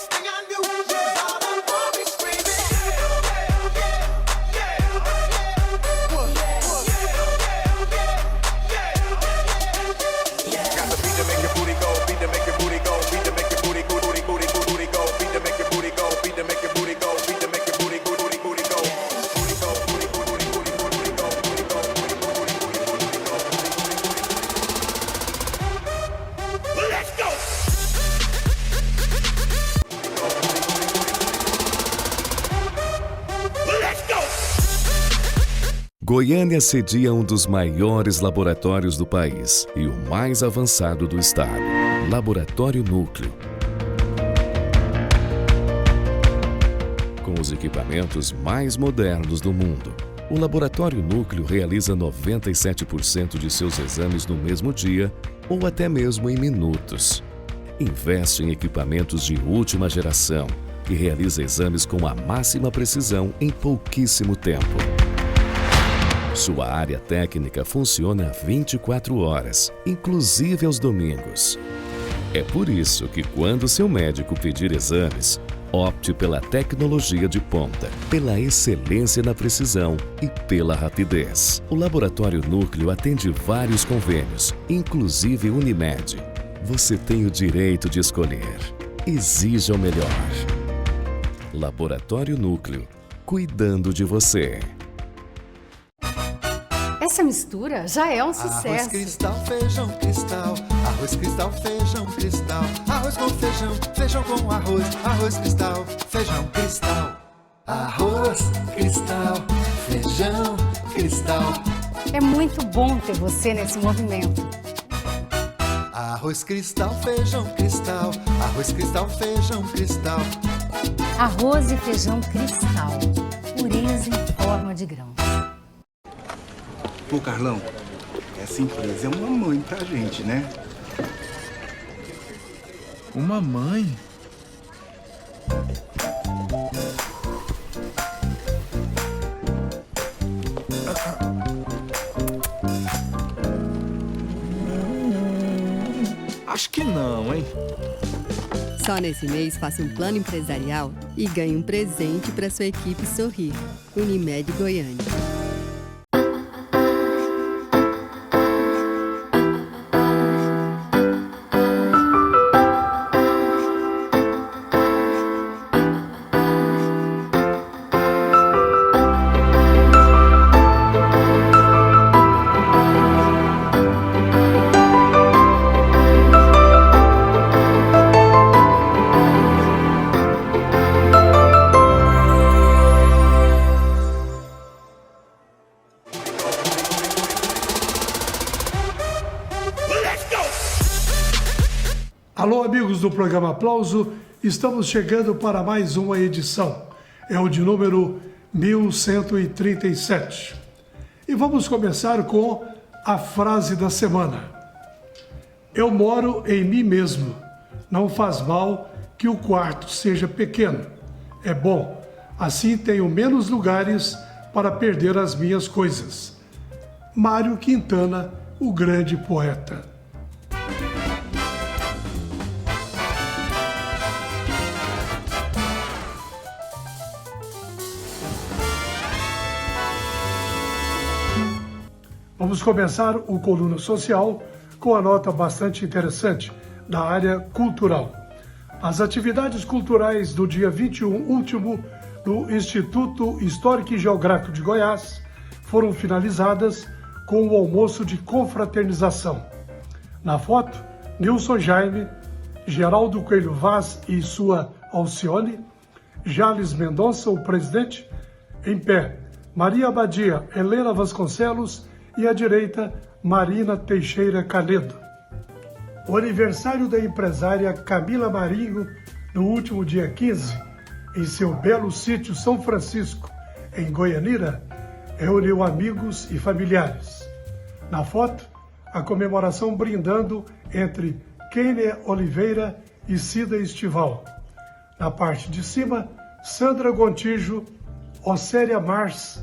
next thing I knew, she was all up on me screaming. Yeah, yeah, yeah, yeah. Got the beat to make your booty go, beat to make your booty go, beat to make your booty go, booty go, beat to make your booty go, beat to make your booty go, beat to make your booty go, booty go, booty go, booty go, booty go, booty go, booty go, booty go, booty go, booty go. Let's go. Let's go. Goiânia cedia um dos maiores laboratórios do país e o mais avançado do estado, Laboratório Núcleo. Com os equipamentos mais modernos do mundo, o Laboratório Núcleo realiza 97% de seus exames no mesmo dia ou até mesmo em minutos. Investe em equipamentos de última geração e realiza exames com a máxima precisão em pouquíssimo tempo. Sua área técnica funciona 24 horas, inclusive aos domingos. É por isso que quando seu médico pedir exames, opte pela tecnologia de ponta, pela excelência na precisão e pela rapidez. O Laboratório Núcleo atende vários convênios, inclusive Unimed. Você tem o direito de escolher. Exija o melhor. Laboratório Núcleo, cuidando de você. Essa mistura já é um sucesso. Arroz cristal, feijão cristal. Arroz cristal, feijão cristal. Arroz com feijão, feijão com arroz. Arroz cristal, feijão cristal. Arroz cristal, feijão cristal. É muito bom ter você nesse movimento. Arroz cristal, feijão cristal. Arroz cristal, feijão cristal. Arroz e feijão cristal. Pureza em forma de grão. Pô, Carlão, essa empresa é uma mãe pra gente, né? Uma mãe? Acho que não, hein? Só nesse mês faça um plano empresarial e ganhe um presente para sua equipe sorrir. Unimed Goiânia. Alô, amigos do programa Aplauso, estamos chegando para mais uma edição. É o de número 1137. E vamos começar com a frase da semana. Eu moro em mim mesmo. Não faz mal que o quarto seja pequeno. É bom, assim tenho menos lugares para perder as minhas coisas. Mário Quintana, o grande poeta. Vamos começar o Coluna Social com a nota bastante interessante da área cultural. As atividades culturais do dia 21 último do Instituto Histórico e Geográfico de Goiás foram finalizadas com o almoço de confraternização. Na foto, Nilson Jaime, Geraldo Coelho Vaz e sua Alcione, Jales Mendonça, o presidente, em pé, Maria Abadia, Helena Vasconcelos e à direita, Marina Teixeira Canedo. O aniversário da empresária Camila Marinho, no último dia 15, em seu belo sítio São Francisco, em Goianira, reuniu amigos e familiares. Na foto, a comemoração brindando entre Kênia Oliveira e Cida Estival. Na parte de cima, Sandra Gontijo, Océlia Mars,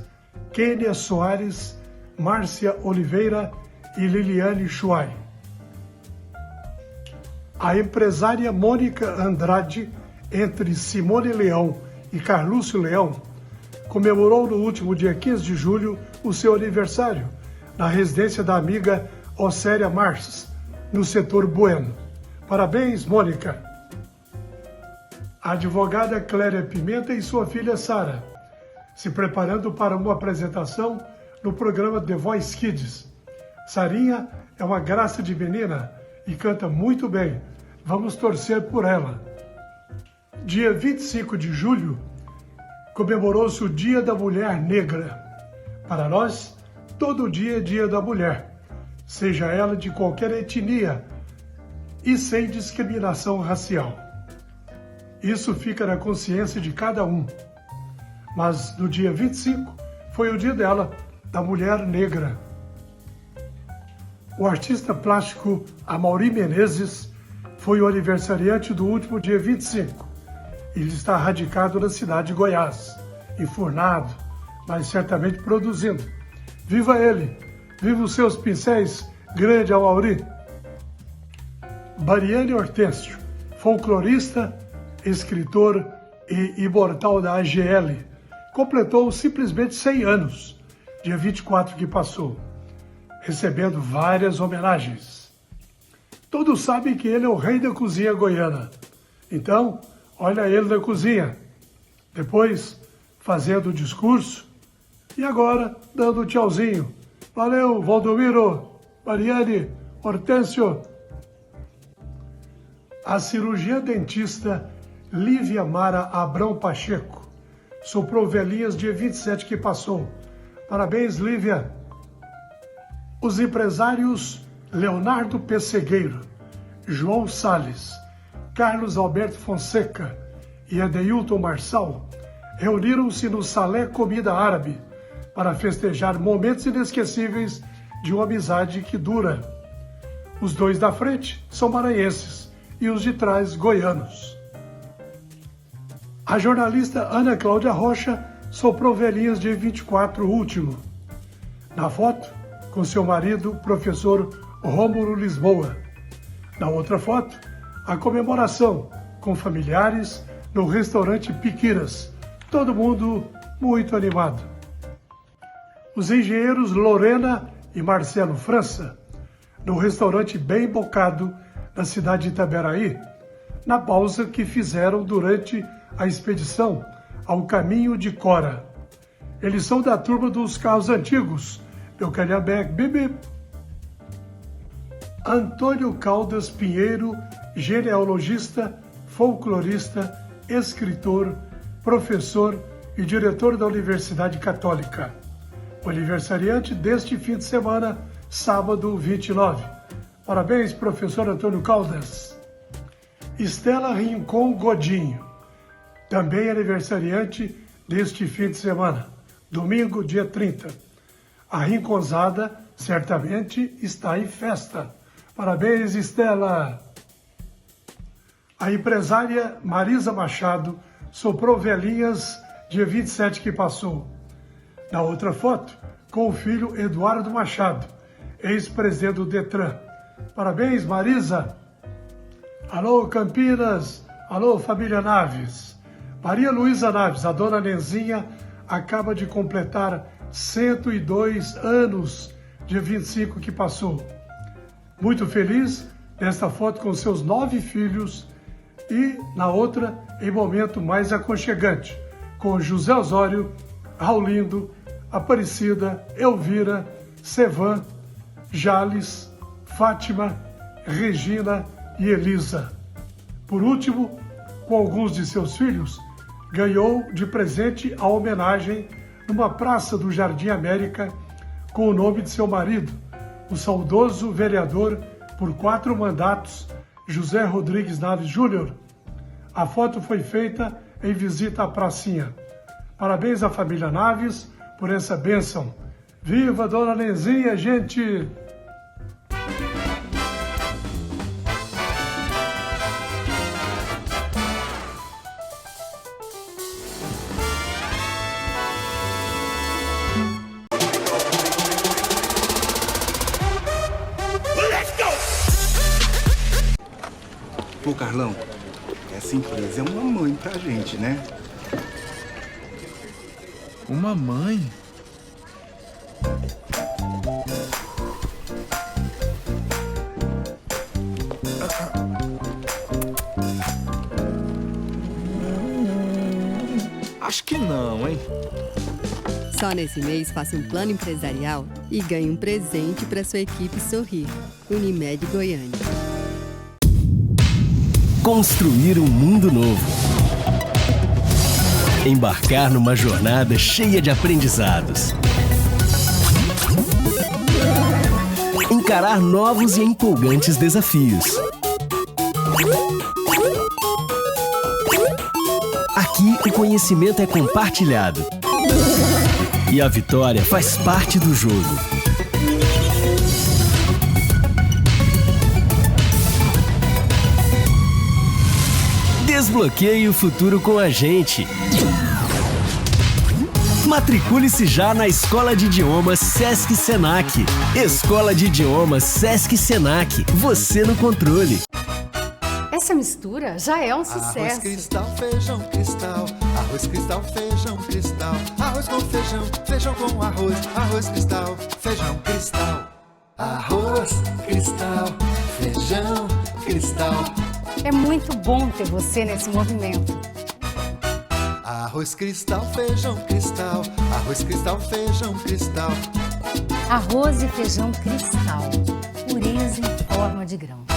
Kênia Soares, Márcia Oliveira e Liliane Chuai. A empresária Mônica Andrade entre Simone Leão e Carlúcio Leão, comemorou no último dia 15 de julho o seu aniversário, na residência da amiga Océlia Marques, no setor Bueno. Parabéns, Mônica! A advogada Cléria Pimenta e sua filha Sara, se preparando para uma apresentação no programa The Voice Kids. Sarinha é uma graça de menina e canta muito bem. Vamos torcer por ela. Dia 25 de julho, comemorou-se o Dia da Mulher Negra. Para nós, todo dia é Dia da Mulher, seja ela de qualquer etnia e sem discriminação racial. Isso fica na consciência de cada um. Mas no dia 25 foi o dia dela, da mulher negra. O artista plástico Amaury Menezes foi o aniversariante do último dia 25. Ele está radicado na cidade de Goiás, enfurnado, mas certamente produzindo. Viva ele! Viva os seus pincéis, grande Amaury! Mariane Hortêncio, folclorista, escritor e imortal da AGL, completou simplesmente 100 anos, dia 24 que passou, recebendo várias homenagens. Todos sabem que ele é o rei da cozinha goiana. Então, olha ele na cozinha, depois fazendo o discurso e agora dando um tchauzinho. Valeu, Valdomiro, Mariane, Hortêncio. A cirurgiã dentista Lívia Mara Abrão Pacheco soprou velhinhas dia 27 que passou. Parabéns, Lívia. Os empresários Leonardo Pessegueiro, João Salles, Carlos Alberto Fonseca e Adeilton Marçal reuniram-se no Salé Comida Árabe para festejar momentos inesquecíveis de uma amizade que dura. Os dois da frente são maranhenses e os de trás goianos. A jornalista Ana Cláudia Rocha soprou velhinhas dia 24 último. Na foto, com seu marido, professor Rômulo Lisboa. Na outra foto, a comemoração com familiares no restaurante Piquiras. Todo mundo muito animado. Os engenheiros Lorena e Marcelo França, no restaurante Bem Bocado, na cidade de Itaberaí, na pausa que fizeram durante a expedição ao caminho de Cora. Eles são da turma dos carros antigos, meu calhambeque, bebê. Antônio Caldas Pinheiro, genealogista, folclorista, escritor, professor e diretor da Universidade Católica. O aniversariante deste fim de semana, sábado 29. Parabéns, professor Antônio Caldas. Estela Rincon Godinho, também aniversariante deste fim de semana, domingo, dia 30. A Rinconzada certamente está em festa. Parabéns, Estela! A empresária Marisa Machado soprou velhinhas dia 27 que passou. Na outra foto, com o filho Eduardo Machado, ex-presidente do Detran. Parabéns, Marisa! Alô, Campinas! Alô, família Naves! Maria Luísa Naves, a dona Nenzinha, acaba de completar 102 anos, dia 25 que passou. Muito feliz nesta foto com seus 9 filhos e na outra em momento mais aconchegante, com José Osório, Raulindo, Aparecida, Elvira, Sevan, Jales, Fátima, Regina e Elisa. Por último, com alguns de seus filhos, ganhou de presente a homenagem numa praça do Jardim América com o nome de seu marido, o saudoso vereador por 4 mandatos, José Rodrigues Naves Júnior. A foto foi feita em visita à pracinha. Parabéns à família Naves por essa bênção. Viva Dona Nenzinha, gente! Pô, Carlão, é Essa empresa é uma mãe pra gente, né? Uma mãe? Acho que não, hein? Só nesse mês faça um plano empresarial e ganhe um presente para sua equipe sorrir. Unimed Goiânia. Construir um mundo novo. Embarcar numa jornada cheia de aprendizados. Encarar novos e empolgantes desafios. Aqui o conhecimento é compartilhado. E a vitória faz parte do jogo. Desbloqueie o futuro com a gente. Matricule-se já na Escola de Idiomas Sesc Senac. Escola de Idiomas Sesc Senac. Você no controle. Essa mistura já é um sucesso. Arroz Cristal, feijão cristal. Arroz Cristal, feijão cristal. Arroz com feijão, feijão com arroz. Arroz Cristal, feijão cristal. Arroz Cristal, feijão cristal. É muito bom ter você nesse movimento. Arroz Cristal, feijão cristal. Arroz Cristal, feijão cristal. Arroz e feijão cristal. Pureza em forma de grãos.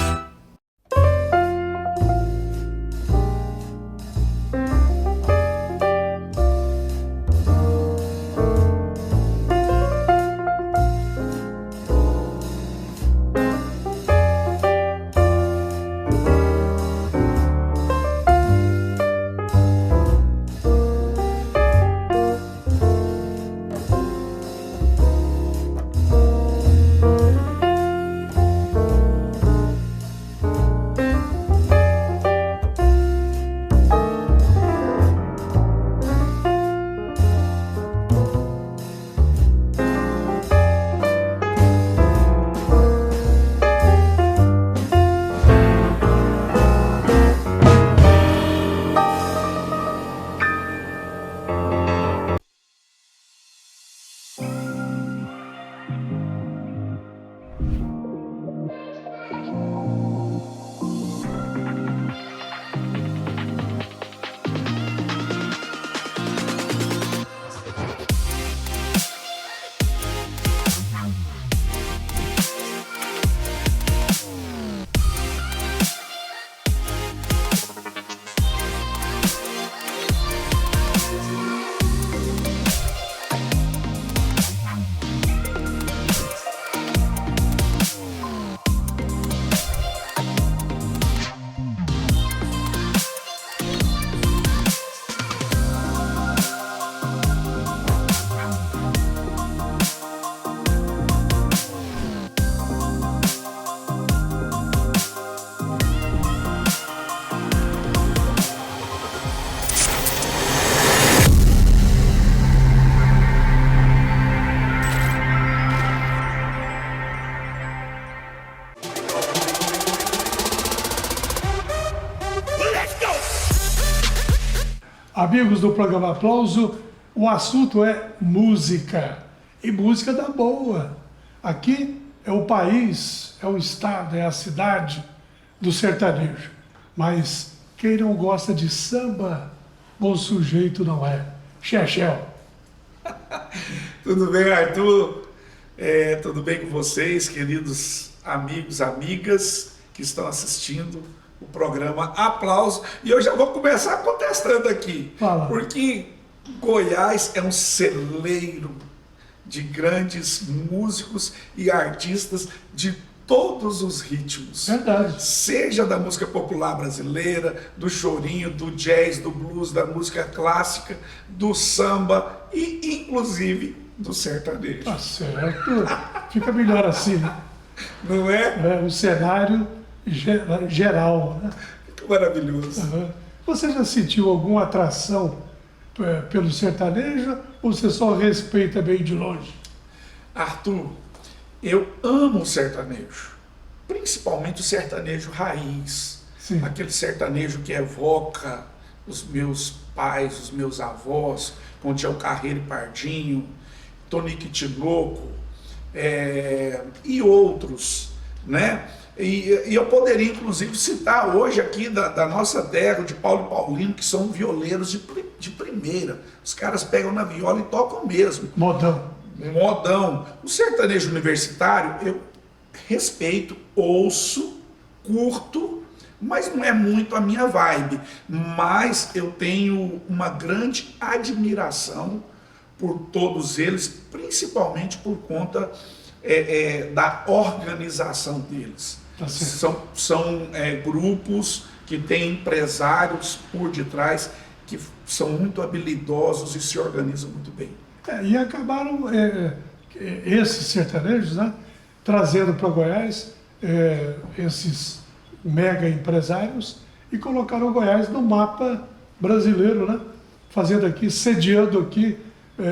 Amigos do programa Aplauso, o assunto é música. E música da boa. Aqui é o país, é o estado, é a cidade do sertanejo. Mas quem não gosta de samba, bom sujeito não é. Chechel. Tudo bem, Arthur? Tudo bem com vocês, queridos amigos, amigas que estão assistindo o programa Aplauso. E eu já vou começar contestando aqui. Fala. Porque Goiás é um celeiro de grandes músicos e artistas de todos os ritmos. Verdade. Seja da música popular brasileira, do chorinho, do jazz, do blues, da música clássica, do samba e inclusive do sertanejo. Tá certo. Fica melhor assim, né? Não é? É um cenário geral, né? Fica maravilhoso. Uhum. Você já sentiu alguma atração pelo sertanejo ou você só respeita bem de longe? Arthur, eu amo o sertanejo, principalmente o sertanejo raiz. Sim. Aquele sertanejo que evoca os meus pais, os meus avós, com Tião Carreiro e Pardinho, Tonico e Tinoco, e outros, né? E eu poderia, inclusive, citar hoje aqui da nossa terra, de Paulo e Paulino, que são violeiros de primeira. Os caras pegam na viola e tocam mesmo. Modão. O sertanejo universitário, eu respeito, ouço, curto, mas não é muito a minha vibe. Mas eu tenho uma grande admiração por todos eles, principalmente por conta da organização deles. Tá São grupos que têm empresários por detrás que são muito habilidosos e se organizam muito bem. E acabaram esses sertanejos, né, trazendo para Goiás esses mega empresários e colocaram Goiás no mapa brasileiro, né, fazendo aqui, sediando aqui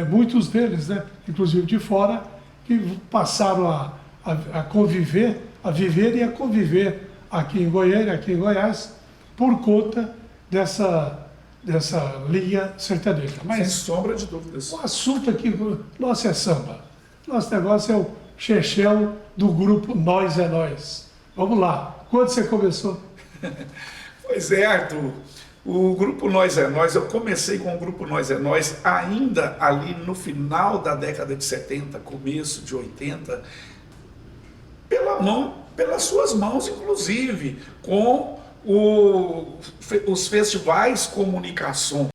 muitos deles, né, inclusive de fora, que passaram a conviver, a viver e a conviver aqui em Goiânia, aqui em Goiás, por conta dessa linha sertaneja. Mas sem sombra de dúvidas. O assunto aqui nosso é samba. Nosso negócio é o chechel do grupo Nós é Nós. Vamos lá. Quando você começou? Pois é, Arthur. O grupo Nós é Nós, eu comecei com o grupo Nós é Nós ainda ali no final da década de 70, começo de 80, pelas suas mãos, inclusive, com os festivais Comunicação.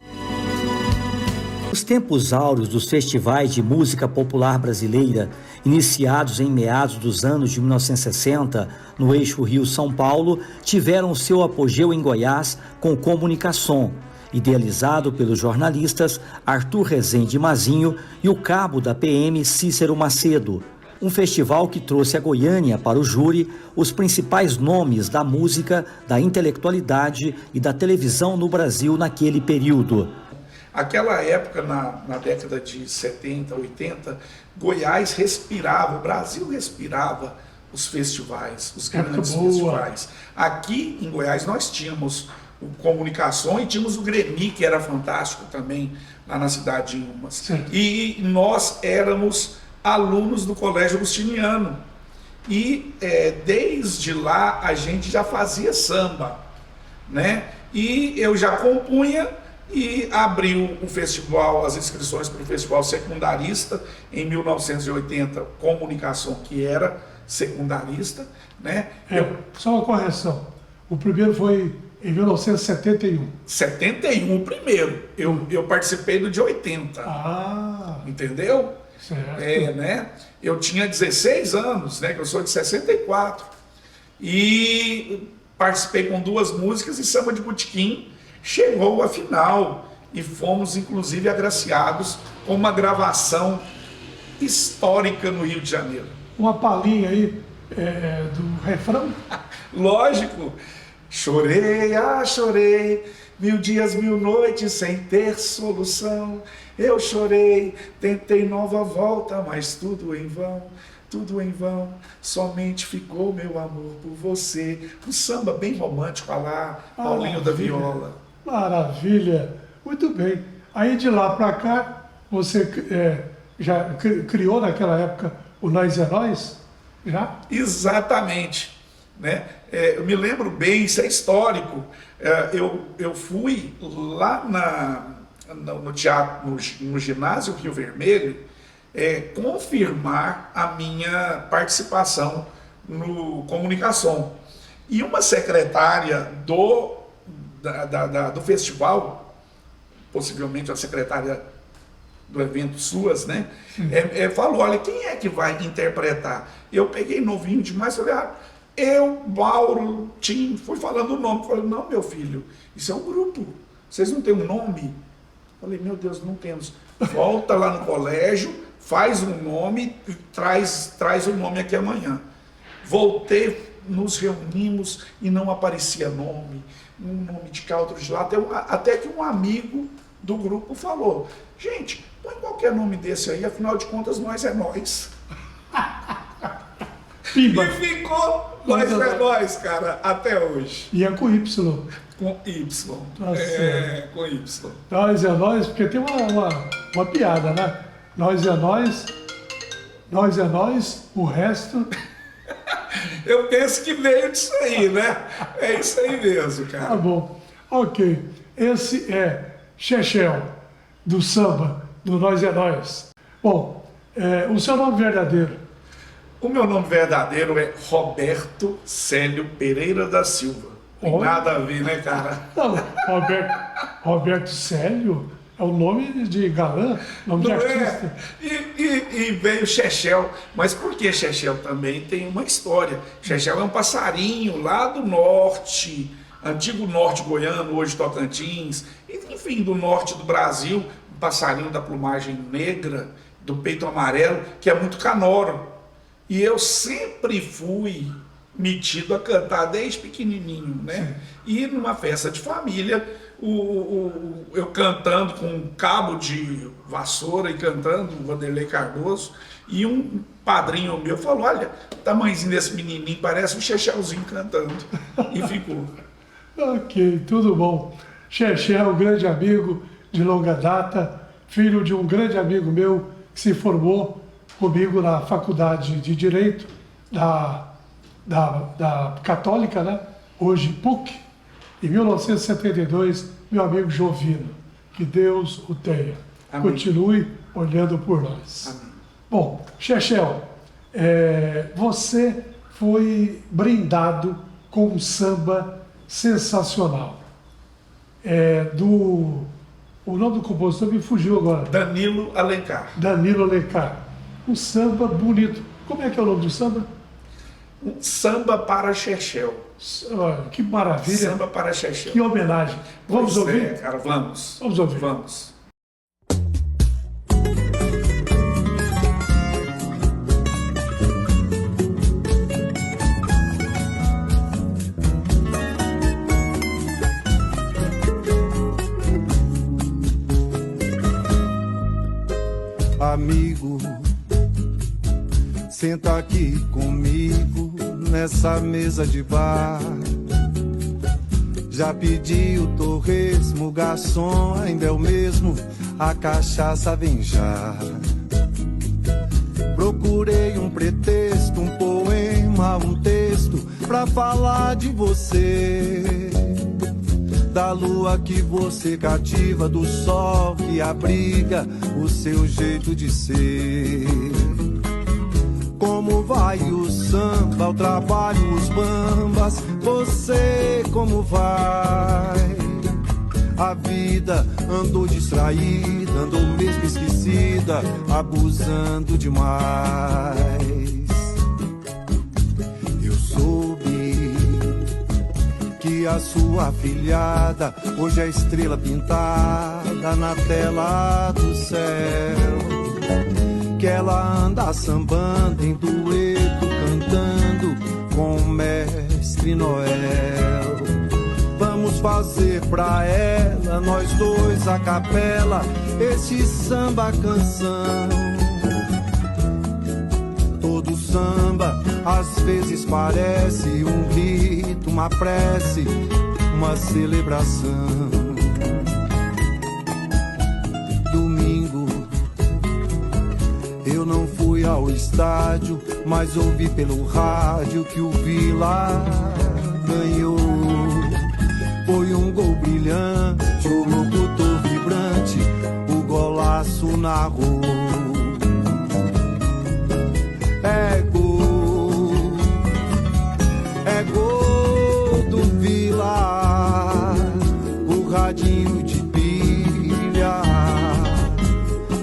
Os tempos áureos dos festivais de música popular brasileira, iniciados em meados dos anos de 1960, no eixo Rio-São Paulo, tiveram seu apogeu em Goiás com Comunicação, idealizado pelos jornalistas Arthur Rezende Mazinho e o cabo da PM Cícero Macedo. Um festival que trouxe a Goiânia para o júri os principais nomes da música, da intelectualidade e da televisão no Brasil naquele período. Aquela época, na década de 70, 80, Goiás respirava, o Brasil respirava os festivais, os grandes festivais. Aqui em Goiás nós tínhamos o Comunicação e tínhamos o Grêmio, que era fantástico também, lá na cidade de Umas. Sim. E nós éramos alunos do Colégio Agustiniano. E desde lá a gente já fazia samba, né? E eu já compunha e abriu o festival, as inscrições para o Festival Secundarista em 1980, Comunicação, que era secundarista, né? Só uma correção, o primeiro foi em 1971. 71 o primeiro, eu participei do de 80, entendeu? Certo. Né? Eu tinha 16 anos, né? Que eu sou de 64, e participei com 2 músicas e Samba de Botequim chegou à final e fomos inclusive agraciados com uma gravação histórica no Rio de Janeiro. Uma palhinha aí do refrão? Lógico. Chorei, chorei, 1000 dias, 1000 noites sem ter solução. Eu chorei, tentei nova volta, mas tudo em vão. Tudo em vão, somente ficou meu amor por você. Um samba bem romântico lá, Paulinho da Viola. Maravilha, muito bem. Aí de lá para cá, você já criou naquela época o Nós é Nós? Já? Exatamente. Né? Eu me lembro bem, isso é histórico. Eu fui lá no teatro, no ginásio Rio Vermelho, confirmar a minha participação no Comunicação. E uma secretária do festival, possivelmente a secretária do evento suas, né? Falou, olha, quem é que vai interpretar? Eu peguei novinho demais, falei, eu, Mauro, Tim, fui falando o nome. Falei, não, meu filho, isso é um grupo, vocês não têm um nome? Falei, meu Deus, não temos. Volta lá no colégio, faz um nome, traz o nome aqui amanhã. Voltei, nos reunimos e não aparecia nome, um nome de cá, outro de lá, até que um amigo do grupo falou, gente, põe qualquer nome desse aí, afinal de contas, Nós é Nós. Pimba. E ficou Nós é nós, cara, até hoje. E é com Y. Com Y. Tá certo. Com Y. Nós é nós, porque tem uma piada, né? Nós é nós, o resto... Eu penso que veio disso aí, né? É isso aí mesmo, cara. Tá bom. Ok. Esse é Chechel, do samba, do Nós é Nós. Bom, o seu nome verdadeiro? O meu nome verdadeiro é Roberto Célio Pereira da Silva. Tem nada a ver, né, cara? Não, Roberto Célio é o nome de galã, nome de artista. E veio Chechel. Mas por que Chechel também tem uma história? Chechel é um passarinho lá do norte, antigo norte goiano, hoje Tocantins, enfim, do norte do Brasil, um passarinho da plumagem negra, do peito amarelo, que é muito canoro. E eu sempre fui metido a cantar desde pequenininho, né? Sim. E numa festa de família, eu cantando com um cabo de vassoura e cantando o Vanderlei Cardoso, e um padrinho meu falou, olha, o tamanhozinho desse menininho parece um Chechelzinho cantando. E ficou. Ok, tudo bom. Chechel, grande amigo de longa data, filho de um grande amigo meu que se formou comigo na faculdade de Direito da Católica, né? Hoje PUC, em 1972, meu amigo Jovino. Que Deus o tenha. Amém. Continue olhando por nós. Amém. Bom, Chechel, você foi brindado com um samba sensacional. O nome do compositor me fugiu agora. Danilo Alencar. Danilo Alencar. Um samba bonito. Como é que é o nome do samba? Um samba para Chechel. Que maravilha. Samba para Chechel. Que homenagem. Vamos ouvir? Cara, vamos. Vamos ouvir. Vamos. Amigo, senta aqui comigo nessa mesa de bar. Já pedi o torresmo, o garçom ainda é o mesmo, a cachaça vem já. Procurei um pretexto, um poema, um texto pra falar de você. Da lua que você cativa, do sol que abriga o seu jeito de ser. Como vai o samba, o trabalho, os bambas, você como vai? A vida andou distraída, andou mesmo esquecida, abusando demais. Eu soube que a sua afilhada hoje é estrela pintada na tela do céu, que ela anda sambando em dueto, cantando com o Mestre Noel. Vamos fazer pra ela, nós dois a capela, esse samba canção. Todo samba às vezes parece um rito, uma prece, uma celebração. Domingo eu não fui ao estádio, mas ouvi pelo rádio que o Vila ganhou. Foi um gol brilhante, o locutor vibrante, o golaço narrou. É gol do Vila, o radinho de pilha,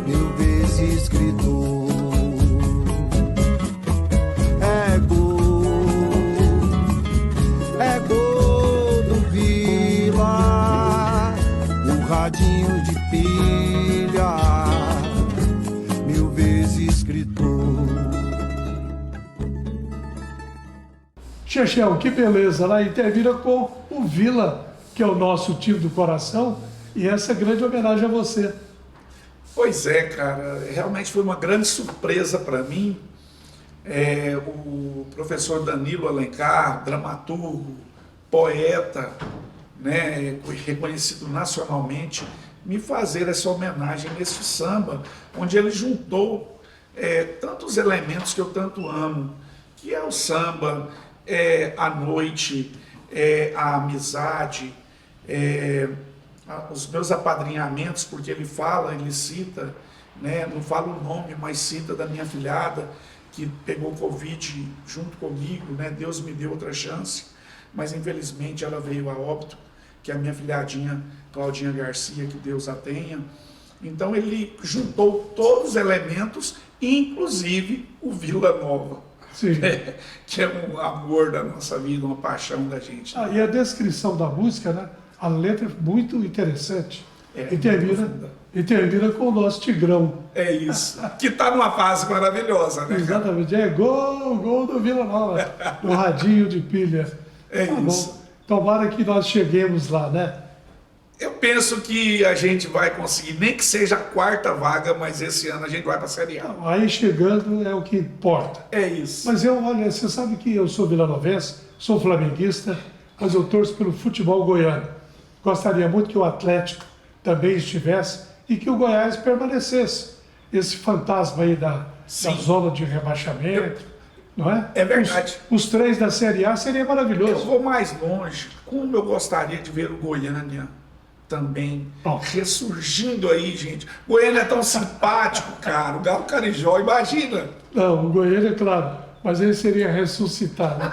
mil vezes gritou. É gol do Vila, o radinho de pilha, mil vezes gritou. Chechel, que beleza, lá e termina com o Vila, que é o nosso time do coração, e essa grande homenagem a você. Pois é, cara, realmente foi uma grande surpresa para mim, o professor Danilo Alencar, dramaturgo, poeta, né, reconhecido nacionalmente, me fazer essa homenagem nesse samba, onde ele juntou tantos elementos que eu tanto amo, que é o samba, a noite, a amizade, os meus apadrinhamentos, porque ele cita, né, não fala o nome, mas cita da minha filhada, que pegou Covid junto comigo, né, Deus me deu outra chance, mas infelizmente ela veio a óbito, que é a minha filhadinha Claudinha Garcia, que Deus a tenha. Então ele juntou todos os elementos, inclusive o Vila Nova, que é um amor da nossa vida, uma paixão da gente. Né? E a descrição da música, né? A letra é muito interessante. E termina com o nosso Tigrão. É isso, que está numa fase maravilhosa, né? Exatamente, gol do Vila Nova, no radinho de pilha. É isso. Bom. Tomara que nós cheguemos lá, né? Eu penso que a gente vai conseguir, nem que seja a 4ª vaga, mas esse ano a gente vai para a Série A. Aí chegando é o que importa. É isso. Mas olha, você sabe que eu sou vilanovense, sou flamenguista, mas eu torço pelo futebol goiano. Gostaria muito que o Atlético também estivesse e que o Goiás permanecesse. Esse fantasma aí da zona de rebaixamento, não é? É verdade. Os 3 da Série A seria maravilhoso. Eu vou mais longe. Como eu gostaria de ver o Goiânia também ressurgindo aí, gente. Goiânia é tão simpático, cara. O Galo Carijó, imagina. Não, o Goiânia, claro, mas ele seria ressuscitado.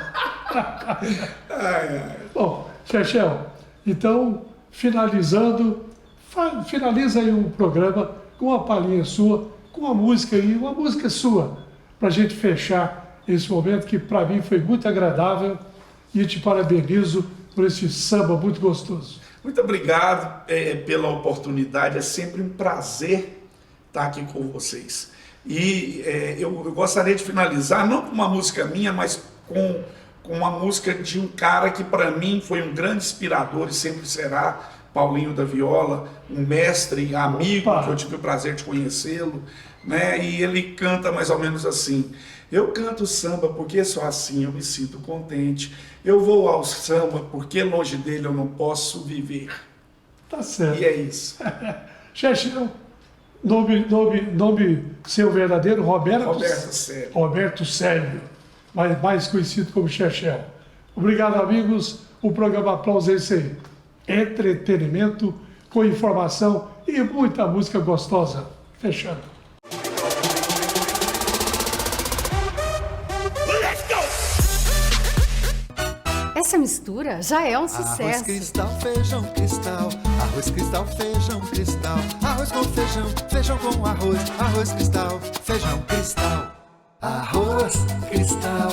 Bom, Chechel, então, finaliza aí o programa com uma palhinha sua, com uma música aí, uma música sua, para a gente fechar esse momento que para mim foi muito agradável e te parabenizo por esse samba muito gostoso. Muito obrigado pela oportunidade, é sempre um prazer estar aqui com vocês. E eu gostaria de finalizar, não com uma música minha, mas com uma música de um cara que para mim foi um grande inspirador e sempre será, Paulinho da Viola, um mestre, amigo, que eu tive o prazer de conhecê-lo, né? E ele canta mais ou menos assim: eu canto samba porque só assim eu me sinto contente, eu vou ao samba porque longe dele eu não posso viver. Tá certo. E é isso. Chechel, nome seu verdadeiro, Roberto Célio. Roberto Célio, mais conhecido como Chechel. Obrigado, amigos. O programa Aplausos é isso aí. Entretenimento com informação e muita música gostosa. Fechando. Essa mistura já é um sucesso. Arroz cristal, feijão cristal. Arroz cristal, feijão cristal. Arroz com feijão, feijão com arroz. Arroz cristal, feijão cristal. Arroz cristal,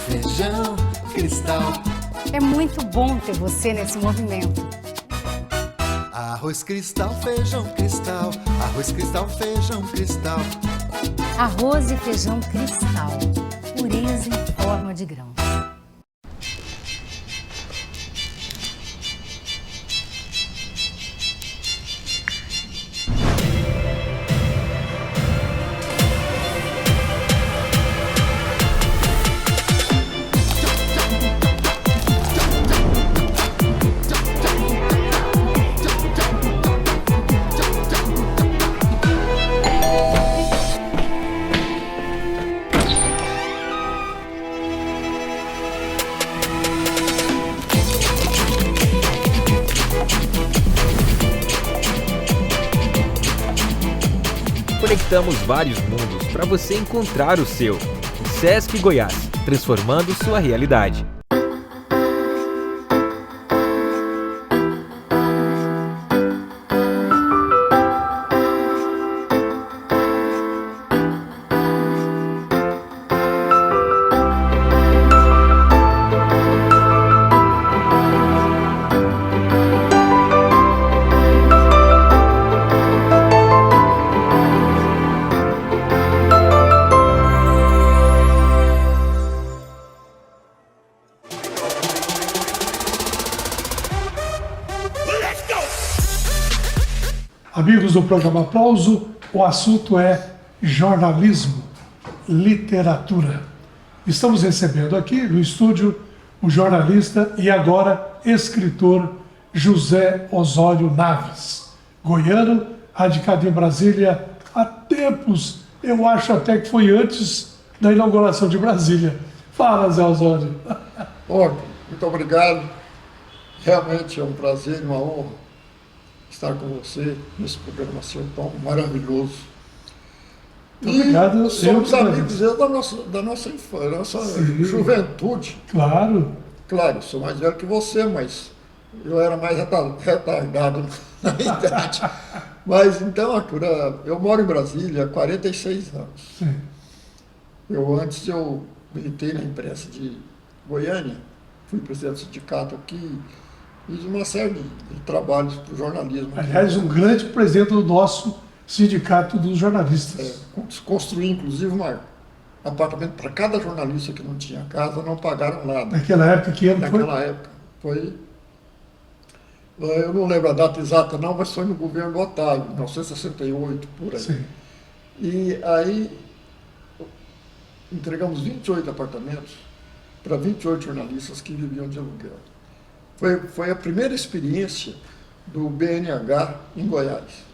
feijão cristal. É muito bom ter você nesse movimento. Arroz cristal, feijão cristal. Arroz cristal, feijão cristal. Arroz e feijão cristal. Pureza em forma de grão. Conectamos vários mundos para você encontrar o seu. Sesc Goiás, transformando sua realidade. Amigos do programa Aplauso, o assunto é jornalismo, literatura. Estamos recebendo aqui no estúdio o jornalista e agora escritor José Osório Naves, goiano, radicado em Brasília há tempos, eu acho até que foi antes da inauguração de Brasília. Fala, Zé Osório. Bom, muito obrigado. Realmente é um prazer e uma honra estar com você nesse programa assim tão maravilhoso. Obrigado. Somos amigos da nossa infância, juventude. Claro. Claro, sou mais velho que você, mas eu era mais retardado na idade. Mas então, Arthur, eu moro em Brasília há 46 anos. Sim. Antes eu militei na imprensa de Goiânia, fui presidente do sindicato aqui, fiz uma série de trabalhos para o jornalismo. Aliás, um grande presidente do nosso sindicato dos jornalistas. Construí, inclusive, um apartamento para cada jornalista que não tinha casa, não pagaram nada. Naquela época, que ano foi? Naquela época, foi... Eu não lembro a data exata não, mas foi no governo do Otávio, 1968, por aí. Sim. E aí entregamos 28 apartamentos para 28 jornalistas que viviam de aluguel. Foi a primeira experiência do BNH em Goiás,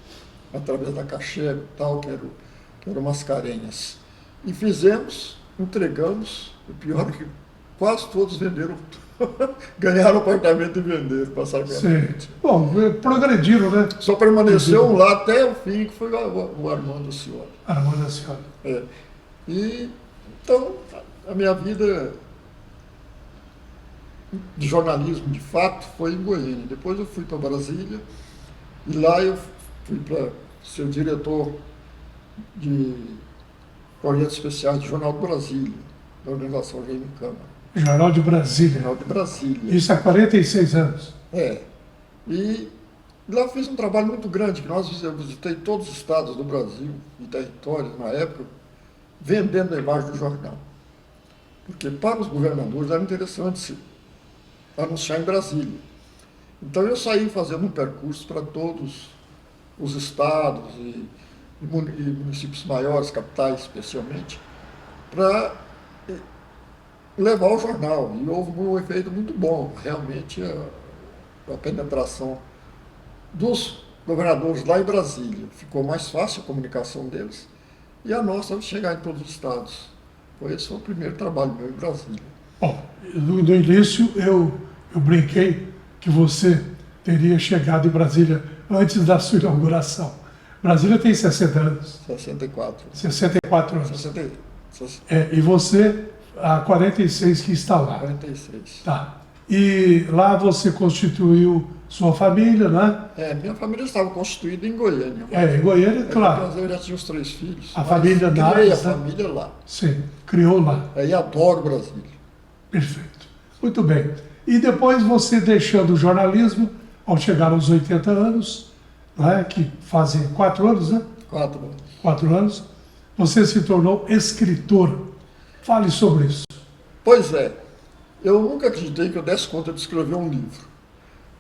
através da Caché e tal, que eram Mascarenhas. E entregamos, o pior é que quase todos venderam, ganharam apartamento e venderam, passaram pela frente. Bom, progrediram, né? Só permaneceu um lá até o fim, que foi o Armando Cioli. Armando Cioli. E, então, a minha vida de jornalismo, de fato, foi em Goiânia. Depois eu fui para Brasília, e lá eu fui para ser diretor de projetos especiais do Jornal do Brasília, da organização Jaime Câmara. Jornal de Brasília. Jornal de Brasília. Isso há 46 anos. E lá fiz um trabalho muito grande, que eu visitei todos os estados do Brasil e territórios, na época, vendendo a imagem do jornal. Porque para os governadores era interessante se anunciar em Brasília. Então eu saí fazendo um percurso para todos os estados e municípios maiores, capitais especialmente, para levar o jornal. E houve um efeito muito bom, realmente, a penetração dos governadores lá em Brasília. Ficou mais fácil a comunicação deles e a nossa chegar em todos os estados. Esse foi o primeiro trabalho meu em Brasília. Bom, no início eu brinquei que você teria chegado em Brasília antes da sua inauguração. Brasília tem 60 anos. 64. 64 anos. E você há 46 que está lá. 46. Tá. E lá você constituiu sua família, né? Minha família estava constituída em Goiânia. Em Goiânia, claro. Eu já tinha os 3 filhos. A família Naves, criei a família lá. Sim, criou lá. E adoro Brasília. Perfeito. Muito bem. E depois você deixando o jornalismo, ao chegar aos 80 anos, né, que fazem 4 anos, né? 4 anos. 4 anos, você se tornou escritor. Fale sobre isso. Pois é. Eu nunca acreditei que eu desse conta de escrever um livro.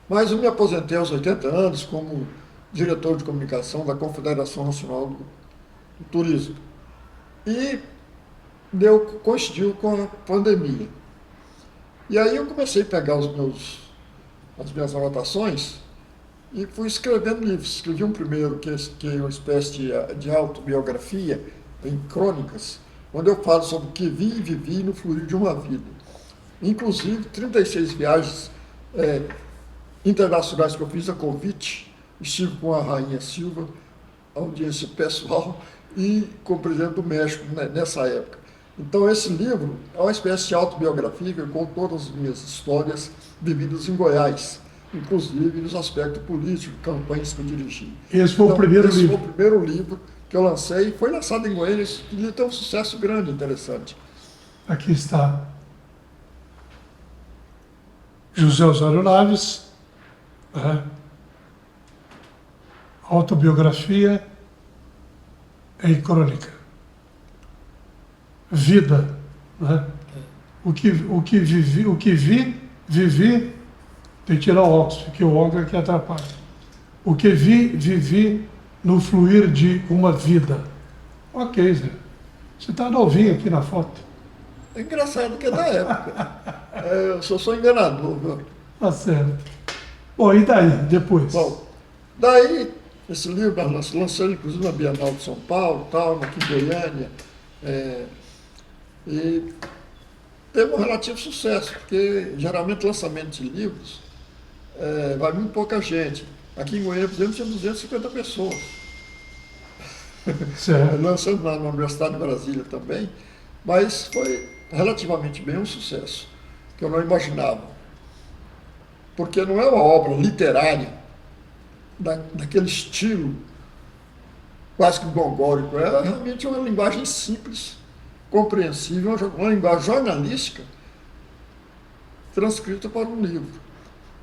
Mas eu me aposentei aos 80 anos como diretor de comunicação da Confederação Nacional do Turismo. E coincidiu com a pandemia. E aí eu comecei a pegar as minhas anotações e fui escrevendo livros. Escrevi um primeiro, que é uma espécie de autobiografia, em crônicas, onde eu falo sobre o que vi e vivi no fluir de uma vida. Inclusive, 36 viagens internacionais que eu fiz a convite. Estive com a Rainha Silva, audiência pessoal, e com o presidente do México nessa época. Então, esse livro é uma espécie de autobiografia que eu conto todas as minhas histórias vividas em Goiás, inclusive nos aspectos políticos, campanhas que eu dirigi. Esse foi o primeiro livro? Esse foi o primeiro livro que eu lancei, foi lançado em Goiânia, e ele tem um sucesso grande, interessante. Aqui está José Osório Naves, autobiografia em crônica. Vida, né? O que vivi, tem que tirar o óculos, porque o óculos aqui atrapalha. O que vivi no fluir de uma vida. Ok, Zé. Você está novinho aqui na foto. É engraçado que é da época. Eu sou enganador, viu? Tá certo. Bom, e daí, depois? Bom, daí, esse livro nós lançamos, inclusive, na Bienal de São Paulo, tal, aqui em Goiânia, e teve um relativo sucesso, porque geralmente lançamento de livros vai muito pouca gente. Aqui em Goiânia, por exemplo, tinha 250 pessoas. Certo. Lançando na Universidade de Brasília também, mas foi relativamente bem um sucesso, que eu não imaginava. Porque não é uma obra literária daquele estilo quase que gongórico, é realmente uma linguagem simples, compreensível, uma linguagem jornalística transcrita para um livro.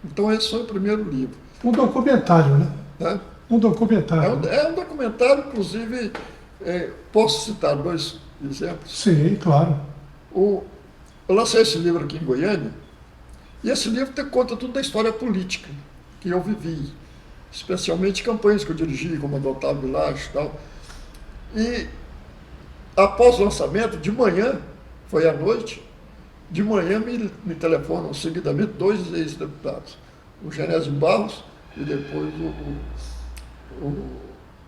Então esse foi o primeiro livro. Um documentário, né? Um documentário. É um documentário, inclusive, posso citar 2 exemplos? Sim, claro. Eu lancei esse livro aqui em Goiânia, e esse livro tem conta tudo da história política que eu vivi, especialmente campanhas que eu dirigi, como a do Otávio Village e tal. E após o lançamento, de manhã, foi à noite, de manhã me telefonam seguidamente 2 ex-deputados, o Genésio Barros e depois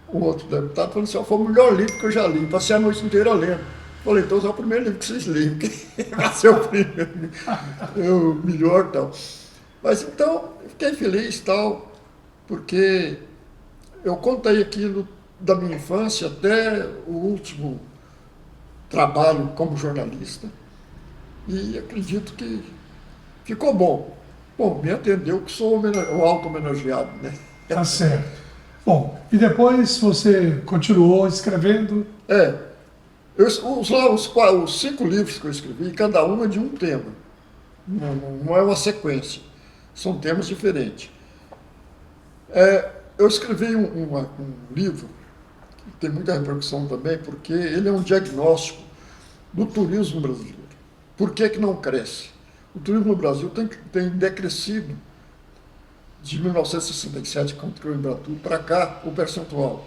o outro deputado, falando assim: foi o melhor livro que eu já li, passei a noite inteira lendo. Falei, então é o primeiro livro que vocês leem, que vai ser o primeiro, o melhor e tal. Mas então, eu fiquei feliz tal, porque eu contei aquilo da minha infância até o último trabalho como jornalista, e acredito que ficou bom. Bom, me atendeu que sou o auto-homenageado, né? Tá certo. Bom, e depois você continuou escrevendo? Os 5 livros que eu escrevi, cada um é de um tema. Não é uma sequência. São temas diferentes. Eu escrevi um livro, que tem muita repercussão também, porque ele é um diagnóstico do turismo brasileiro. Por que não cresce? O turismo no Brasil tem decrescido de 1967, quando criou o Embratur, para cá, o percentual.